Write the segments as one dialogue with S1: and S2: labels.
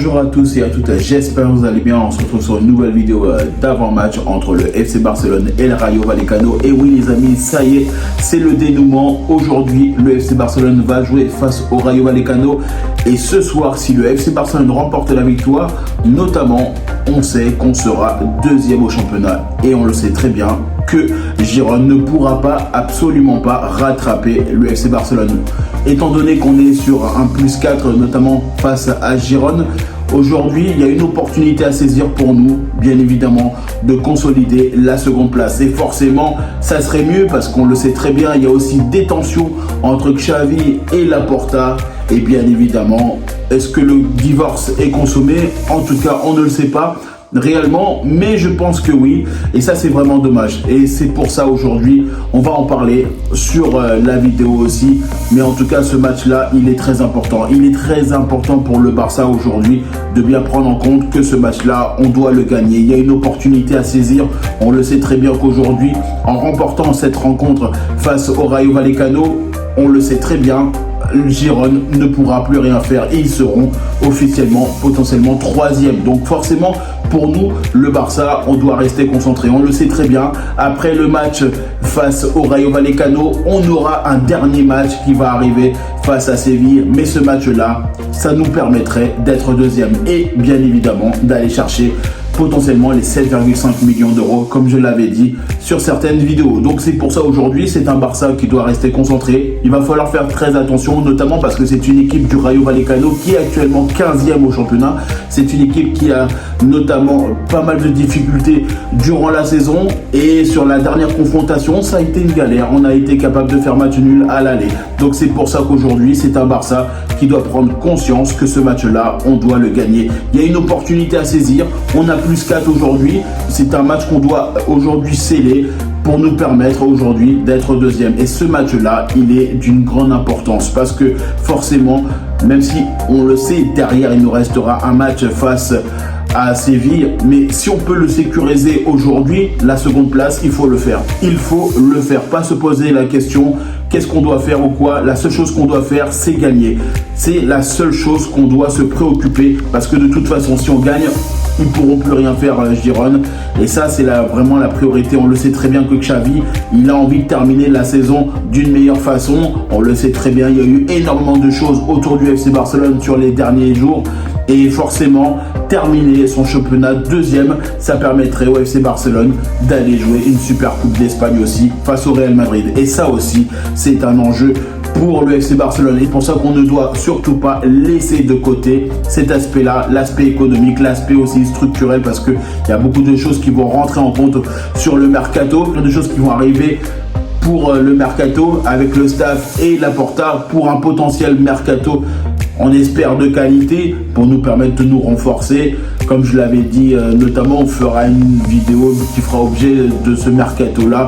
S1: Bonjour à tous et à toutes, j'espère que vous allez bien. On se retrouve sur une nouvelle vidéo d'avant-match entre le FC Barcelone et le Rayo Vallecano. Et oui les amis, ça y est, c'est le dénouement. Aujourd'hui, le FC Barcelone va jouer face au Rayo Vallecano. Et ce soir, si le FC Barcelone remporte la victoire, notamment, on sait qu'on sera deuxième au championnat. Et on le sait très bien que Girona ne pourra pas, absolument pas, rattraper le FC Barcelone. Étant donné qu'on est sur un +4, notamment face à Girona, aujourd'hui, il y a une opportunité à saisir pour nous, bien évidemment, de consolider la seconde place. Et forcément, ça serait mieux parce qu'on le sait très bien, il y a aussi des tensions entre Xavi et Laporta. Et bien évidemment, est-ce que le divorce est consommé? En tout cas, on ne le sait pas réellement, mais je pense que oui, et ça c'est vraiment dommage. Et c'est pour ça aujourd'hui, on va en parler sur la vidéo aussi. Mais en tout cas, ce match-là, il est très important. Il est très important pour le Barça aujourd'hui de bien prendre en compte que ce match-là, on doit le gagner. Il y a une opportunité à saisir. On le sait très bien qu'aujourd'hui, en remportant cette rencontre face au Rayo Vallecano, on le sait très bien, Girona ne pourra plus rien faire et ils seront officiellement, potentiellement troisième. Donc forcément, pour nous, le Barça, on doit rester concentré. On le sait très bien. Après le match face au Rayo Vallecano, on aura un dernier match qui va arriver face à Séville. Mais ce match-là, ça nous permettrait d'être deuxième et bien évidemment d'aller chercher potentiellement les 7,5 millions d'euros, comme je l'avais dit sur certaines vidéos. Donc c'est pour ça aujourd'hui, c'est un Barça qui doit rester concentré. Il va falloir faire très attention, notamment parce que c'est une équipe du Rayo Vallecano qui est actuellement 15e au championnat. C'est une équipe qui a notamment pas mal de difficultés durant la saison. Et sur la dernière confrontation, ça a été une galère. On a été capable de faire match nul à l'aller. Donc c'est pour ça qu'aujourd'hui, c'est un Barça qui doit prendre conscience que ce match-là, on doit le gagner. Il y a une opportunité à saisir. On a +4 aujourd'hui. C'est un match qu'on doit aujourd'hui sceller pour nous permettre aujourd'hui d'être deuxième. Et ce match-là, il est d'une grande importance parce que forcément, même si on le sait, derrière, il nous restera un match face à Séville, mais si on peut le sécuriser aujourd'hui, la seconde place, il faut le faire. Il faut le faire, pas se poser la question qu'est-ce qu'on doit faire ou quoi. La seule chose qu'on doit faire, c'est gagner. C'est la seule chose qu'on doit se préoccuper parce que de toute façon, si on gagne, ils ne pourront plus rien faire à Girona. Et ça, c'est vraiment la priorité. On le sait très bien que Xavi, il a envie de terminer la saison d'une meilleure façon. On le sait très bien, il y a eu énormément de choses autour du FC Barcelone sur les derniers jours. Et forcément, terminer son championnat deuxième, ça permettrait au FC Barcelone d'aller jouer une super coupe d'Espagne aussi face au Real Madrid. Et ça aussi, c'est un enjeu pour le FC Barcelone. Et pour ça qu'on ne doit surtout pas laisser de côté cet aspect-là, l'aspect économique, l'aspect aussi structurel, parce qu'il y a beaucoup de choses qui vont rentrer en compte sur le mercato, plein de choses qui vont arriver pour le mercato avec le staff et Laporta pour un potentiel mercato, on espère de qualité, pour nous permettre de nous renforcer. Comme je l'avais dit, notamment on fera une vidéo qui fera objet de ce mercato là.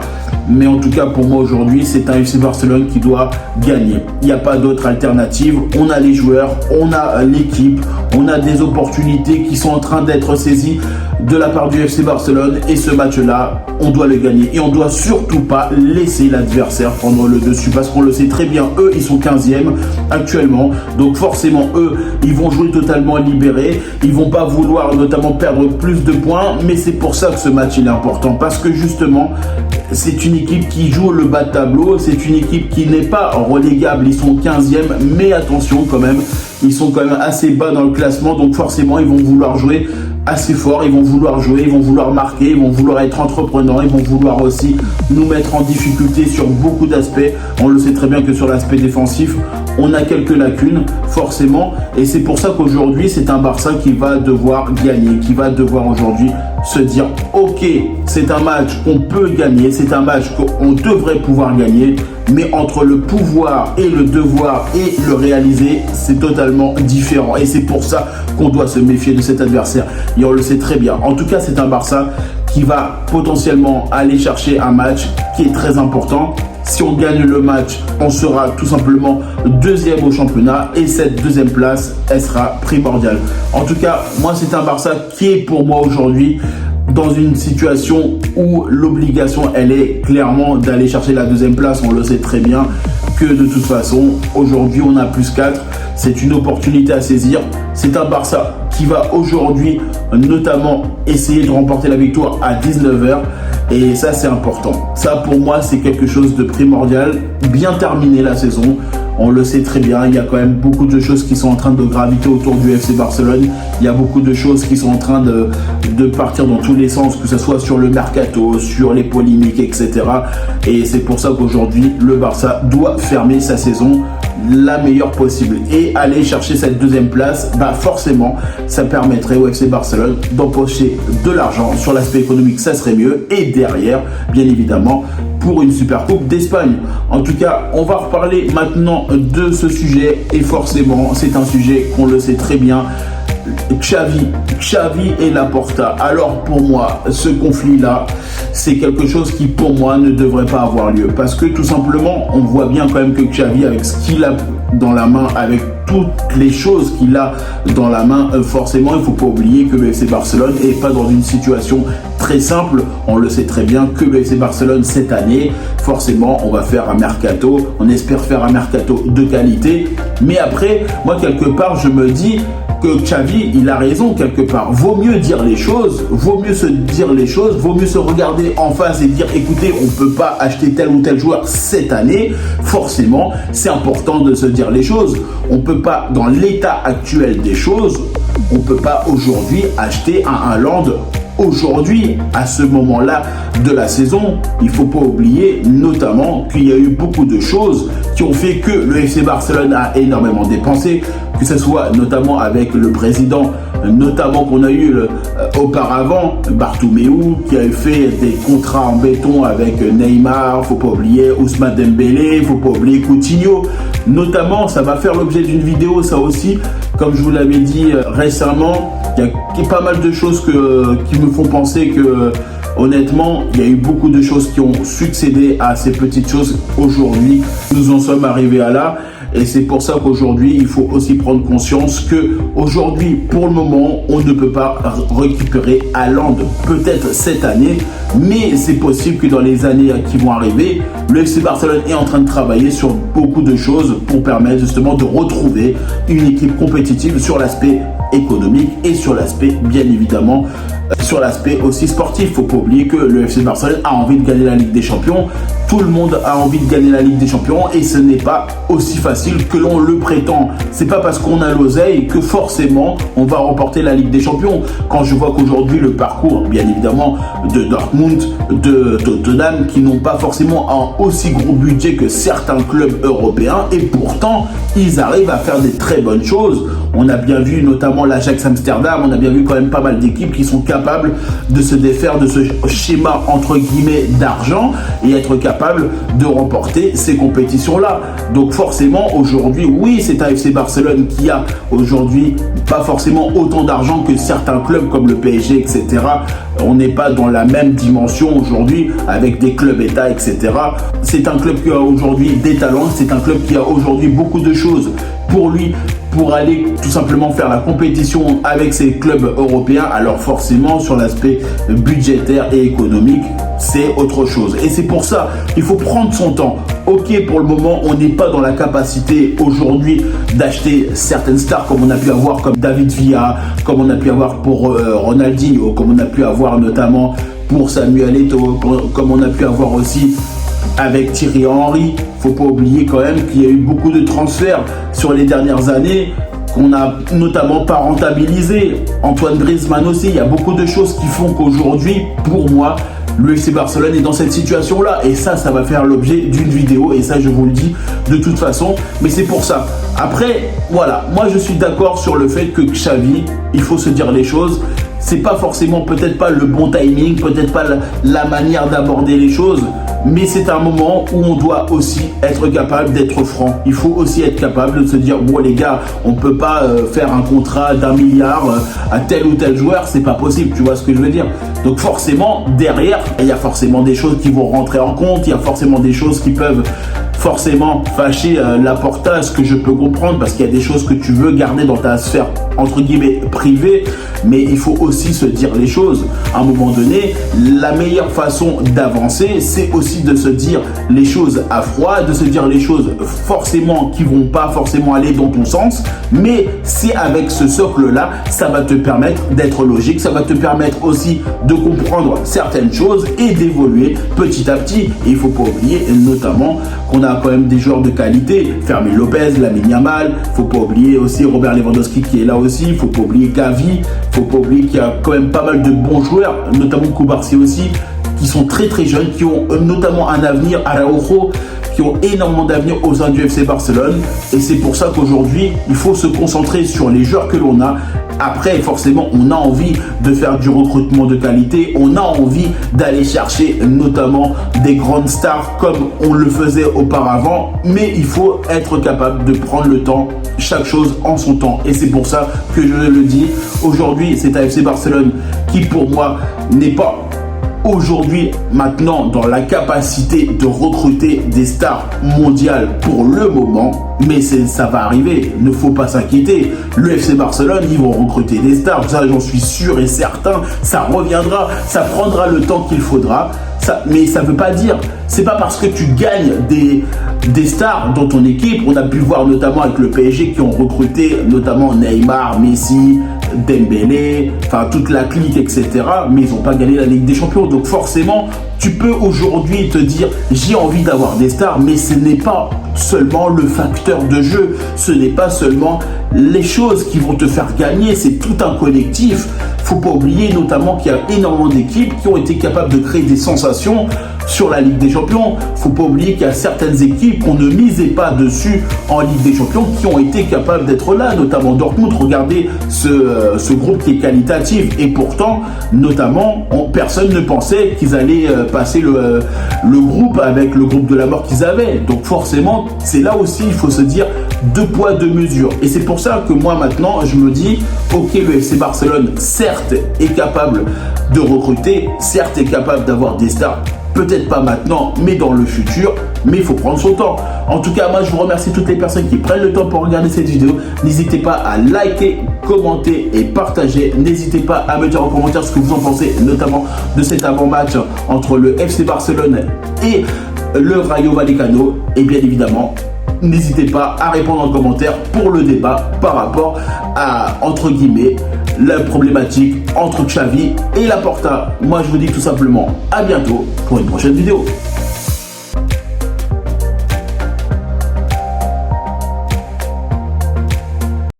S1: Mais en tout cas pour moi aujourd'hui, c'est un FC Barcelone qui doit gagner. Il n'y a pas d'autre alternative. On a les joueurs, on a l'équipe, on a des opportunités qui sont en train d'être saisies de la part du FC Barcelone. Et ce match-là, on doit le gagner. Et on ne doit surtout pas laisser l'adversaire prendre le dessus. Parce qu'on le sait très bien, eux, ils sont 15e actuellement. Donc forcément, eux, ils vont jouer totalement libérés. Ils ne vont pas vouloir notamment perdre plus de points. Mais c'est pour ça que ce match, il est important. Parce que justement, c'est une équipe qui joue le bas de tableau, c'est une équipe qui n'est pas relégable, ils sont 15e, mais attention quand même, ils sont quand même assez bas dans le classement, donc forcément ils vont vouloir jouer assez fort, ils vont vouloir jouer, ils vont vouloir marquer, ils vont vouloir être entreprenants, ils vont vouloir aussi nous mettre en difficulté sur beaucoup d'aspects. On le sait très bien que sur l'aspect défensif, on a quelques lacunes forcément, et c'est pour ça qu'aujourd'hui c'est un Barça qui va devoir gagner, qui va devoir aujourd'hui se dire ok, c'est un match qu'on peut gagner, c'est un match qu'on devrait pouvoir gagner, mais entre le pouvoir et le devoir et le réaliser, c'est totalement différent. Et c'est pour ça qu'on doit se méfier de cet adversaire. Et on le sait très bien. En tout cas, c'est un Barça qui va potentiellement aller chercher un match qui est très important. Si on gagne le match, on sera tout simplement deuxième au championnat et cette deuxième place, elle sera primordiale. En tout cas, moi, c'est un Barça qui est pour moi aujourd'hui dans une situation où l'obligation, elle est clairement d'aller chercher la deuxième place. On le sait très bien que de toute façon, aujourd'hui, on a +4. C'est une opportunité à saisir. C'est un Barça qui va aujourd'hui notamment essayer de remporter la victoire à 19h. Et ça, c'est important. Ça, pour moi, c'est quelque chose de primordial. Bien terminer la saison. On le sait très bien, il y a quand même beaucoup de choses qui sont en train de graviter autour du FC Barcelone. Il y a beaucoup de choses qui sont en train de partir dans tous les sens, que ce soit sur le mercato, sur les polémiques, etc. Et c'est pour ça qu'aujourd'hui, le Barça doit fermer sa saison la meilleure possible et aller chercher cette deuxième place. Forcément, ça permettrait au FC Barcelone d'empocher de l'argent. Sur l'aspect économique, ça serait mieux. Et derrière, bien évidemment, pour une Super Coupe d'Espagne. En tout cas, on va reparler maintenant de ce sujet et forcément, c'est un sujet qu'on le sait très bien. Xavi et Laporta. Alors pour moi, ce conflit-là, c'est quelque chose qui pour moi ne devrait pas avoir lieu. Parce que tout simplement, on voit bien quand même que Xavi, avec ce qu'il a dans la main, avec toutes les choses qu'il a dans la main, forcément, il ne faut pas oublier que le FC Barcelone n'est pas dans une situation très simple. On le sait très bien que le FC Barcelone, cette année, forcément, on va faire un mercato. On espère faire un mercato de qualité. Mais après, moi, quelque part, je me dis que Xavi, il a raison quelque part. Vaut mieux dire les choses, vaut mieux se dire les choses, vaut mieux se regarder en face et dire écoutez, on ne peut pas acheter tel ou tel joueur cette année. Forcément, c'est important de se dire les choses. On ne peut pas, dans l'état actuel des choses, on ne peut pas aujourd'hui acheter un Haaland. Aujourd'hui, à ce moment-là de la saison, il ne faut pas oublier notamment qu'il y a eu beaucoup de choses qui ont fait que le FC Barcelone a énormément dépensé, que ce soit notamment avec le président, notamment qu'on a eu auparavant, Bartomeu, qui a fait des contrats en béton avec Neymar, faut pas oublier Ousmane Dembélé, faut pas oublier Coutinho. Notamment, ça va faire l'objet d'une vidéo, ça aussi, comme je vous l'avais dit récemment, il y a pas mal de choses qui me font penser que honnêtement, il y a eu beaucoup de choses qui ont succédé à ces petites choses. Aujourd'hui, nous en sommes arrivés à là. Et c'est pour ça qu'aujourd'hui, il faut aussi prendre conscience que aujourd'hui, pour le moment, on ne peut pas récupérer Haaland, peut-être cette année, mais c'est possible que dans les années qui vont arriver, le FC Barcelone est en train de travailler sur beaucoup de choses pour permettre justement de retrouver une équipe compétitive sur l'aspect économique et sur l'aspect, bien évidemment, sur l'aspect aussi sportif. Faut pas oublier que le FC Barcelone a envie de gagner la Ligue des Champions. Tout le monde a envie de gagner la Ligue des Champions et ce n'est pas aussi facile que l'on le prétend. C'est pas parce qu'on a l'oseille que forcément on va remporter la Ligue des Champions. Quand je vois qu'aujourd'hui le parcours, bien évidemment, de Dortmund, de Tottenham, qui n'ont pas forcément un aussi gros budget que certains clubs européens, et pourtant ils arrivent à faire des très bonnes choses. On a bien vu notamment l'Ajax Amsterdam, on a bien vu quand même pas mal d'équipes qui sont capables de se défaire de ce schéma entre guillemets d'argent et être capables de remporter ces compétitions-là. Donc forcément aujourd'hui, oui, c'est un FC Barcelone qui a aujourd'hui pas forcément autant d'argent que certains clubs comme le PSG, etc. On n'est pas dans la même dimension aujourd'hui avec des clubs États, etc. C'est un club qui a aujourd'hui des talents, c'est un club qui a aujourd'hui beaucoup de choses pour lui, pour aller tout simplement faire la compétition avec ces clubs européens. Alors forcément, sur l'aspect budgétaire et économique, c'est autre chose. Et c'est pour ça qu'il faut prendre son temps. Ok, pour le moment, on n'est pas dans la capacité aujourd'hui d'acheter certaines stars comme on a pu avoir comme David Villa, comme on a pu avoir pour Ronaldinho, comme on a pu avoir notamment pour Samuel Eto'o, comme on a pu avoir aussi avec Thierry Henry. Faut pas oublier quand même qu'il y a eu beaucoup de transferts sur les dernières années qu'on n'a notamment pas rentabilisé. Antoine Griezmann aussi, il y a beaucoup de choses qui font qu'aujourd'hui, pour moi, le FC Barcelone est dans cette situation-là. Et ça va faire l'objet d'une vidéo. Et ça, je vous le dis de toute façon. Mais c'est pour ça. Après, voilà. Moi, je suis d'accord sur le fait que Xavi, il faut se dire les choses. C'est pas forcément, peut-être pas le bon timing, peut-être pas la manière d'aborder les choses. Mais c'est un moment où on doit aussi être capable d'être franc. Il faut aussi être capable de se dire, bon les gars, on peut pas faire un contrat d'1 milliard à tel ou tel joueur, c'est pas possible, tu vois ce que je veux dire. Donc forcément, derrière, il y a forcément des choses qui vont rentrer en compte, il y a forcément des choses qui peuvent forcément fâcher Laporta, ce que je peux comprendre, parce qu'il y a des choses que tu veux garder dans ta sphère entre guillemets privé, mais il faut aussi se dire les choses. À un moment donné, la meilleure façon d'avancer, c'est aussi de se dire les choses à froid, de se dire les choses forcément qui vont pas forcément aller dans ton sens, mais c'est avec ce socle-là, ça va te permettre d'être logique, ça va te permettre aussi de comprendre certaines choses et d'évoluer petit à petit. Et il faut pas oublier notamment qu'on a quand même des joueurs de qualité, Fermín López, Lamine Yamal, faut pas oublier aussi Robert Lewandowski qui est là aussi, faut pas oublier Gavi, faut pas oublier qu'il y a quand même pas mal de bons joueurs, notamment Cubarsí aussi, qui sont très très jeunes, qui ont notamment un avenir, Araujo, qui ont énormément d'avenir au sein du FC Barcelone. Et c'est pour ça qu'aujourd'hui, il faut se concentrer sur les joueurs que l'on a. Après, forcément, on a envie de faire du recrutement de qualité, on a envie d'aller chercher notamment des grandes stars comme on le faisait auparavant, mais il faut être capable de prendre le temps, chaque chose en son temps. Et c'est pour ça que je le dis, aujourd'hui, c'est un FC Barcelone qui, pour moi, n'est pas aujourd'hui, maintenant, dans la capacité de recruter des stars mondiales pour le moment, mais ça va arriver, ne faut pas s'inquiéter. Le FC Barcelone, ils vont recruter des stars, ça j'en suis sûr et certain, ça reviendra, ça prendra le temps qu'il faudra, mais ça ne veut pas dire, c'est pas parce que tu gagnes des stars dans ton équipe, on a pu voir notamment avec le PSG qui ont recruté notamment Neymar, Messi, Dembélé, enfin toute la clique, etc. Mais ils n'ont pas gagné la Ligue des Champions. Donc forcément, tu peux aujourd'hui te dire j'ai envie d'avoir des stars, mais ce n'est pas seulement le facteur de jeu, ce n'est pas seulement les choses qui vont te faire gagner, c'est tout un collectif. Faut pas oublier notamment qu'il y a énormément d'équipes qui ont été capables de créer des sensations sur la Ligue des Champions. Faut pas oublier qu'il y a certaines équipes qu'on ne misait pas dessus en Ligue des Champions qui ont été capables d'être là, notamment Dortmund. Regardez ce groupe qui est qualitatif et pourtant, notamment, personne ne pensait qu'ils allaient passer le groupe avec le groupe de la mort qu'ils avaient. Donc forcément, c'est là aussi, il faut se dire deux poids, deux mesures. Et c'est pour ça que moi maintenant, je me dis, ok, le FC Barcelone, certes, est capable de recruter, certes, est capable d'avoir des stars, peut-être pas maintenant, mais dans le futur, mais il faut prendre son temps. En tout cas, moi, je vous remercie toutes les personnes qui prennent le temps pour regarder cette vidéo. N'hésitez pas à liker, commenter et partager. N'hésitez pas à me dire en commentaire ce que vous en pensez, notamment de cet avant-match entre le FC Barcelone et le Rayo Vallecano. Et bien évidemment, n'hésitez pas à répondre en commentaire pour le débat par rapport à, entre guillemets, la problématique entre Xavi et Laporta. Moi, je vous dis tout simplement à bientôt pour une prochaine vidéo.